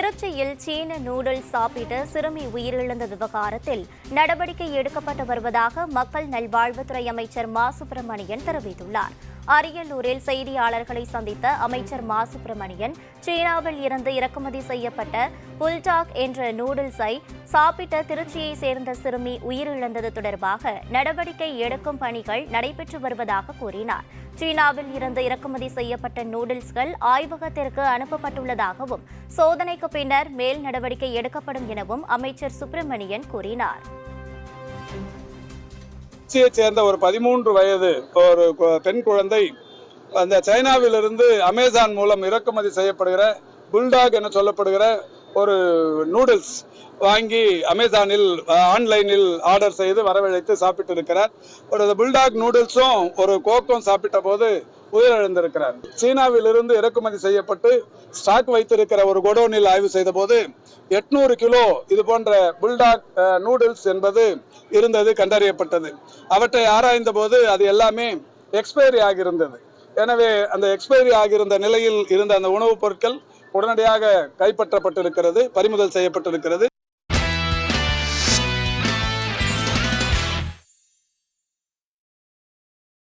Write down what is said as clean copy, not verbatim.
திருச்சியில் சீன நூடுல்ஸ் சாப்பிட்டு சிறுமி உயிரிழந்த விவகாரத்தில் நடவடிக்கை எடுக்கப்பட்டு வருவதாக மக்கள் நல்வாழ்வுத்துறை அமைச்சர் மா சுப்பிரமணியன் தெரிவித்துள்ளார். அரியலூரில் செய்தியாளர்களை சந்தித்த அமைச்சர் மா சுப்பிரமணியன், சீனாவில் இருந்து இறக்குமதி செய்யப்பட்ட புல்டாக் என்ற நூடுல்ஸை சாப்பிட்ட திருச்சியை சேர்ந்த சிறுமி உயிரிழந்தது தொடர்பாக நடவடிக்கை எடுக்கும் பணிகள் நடைபெற்று வருவதாக கூறினார். சீனாவில் இருந்து இறக்குமதி செய்யப்பட்ட நூடுல்ஸ்கள் ஆய்வகத்திற்கு அனுப்பப்பட்டுள்ளதாகவும் சோதனைக்கு பின்னர் மேல் நடவடிக்கை எடுக்கப்படும் எனவும் அமைச்சர் சுப்பிரமணியன் கூறினார். சேர்ந்த ஒரு 13 வயது ஒரு பெண் குழந்தை அந்த சைனாவிலிருந்து அமேசான் மூலம் இறக்குமதி செய்யப்படுகிற புல்டாக் என சொல்லப்படுகிற ஒரு நூடுல்ஸ் வாங்கி அமேசானில் ஆன்லைனில் ஆர்டர் செய்து வரவழைத்து சாப்பிட்டு இருக்கிறார். ஒரு புல்டாக் நூடுல்ஸும் ஒரு கோக்கும் சாப்பிட்ட போது உயிரிழந்திருக்கிறார். சீனாவிலிருந்து இறக்குமதி செய்யப்பட்டு ஸ்டாக் வைத்திருக்கிற ஒரு கோடோனில் ஆய்வு செய்த போது 800 கிலோ இது போன்ற புல்டாக் நூடுல்ஸ் என்பது இருந்தது கண்டறியப்பட்டது. அவற்றை ஆராய்ந்த போது அது எல்லாமே எக்ஸ்பைரி ஆகியிருந்தது. எனவே அந்த எக்ஸ்பைரி ஆகியிருந்த நிலையில் இருந்த அந்த உணவுப் பொருட்கள் உடனடியாக கைப்பற்றப்பட்டிருக்கிறது, பறிமுதல் செய்யப்பட்டிருக்கிறது.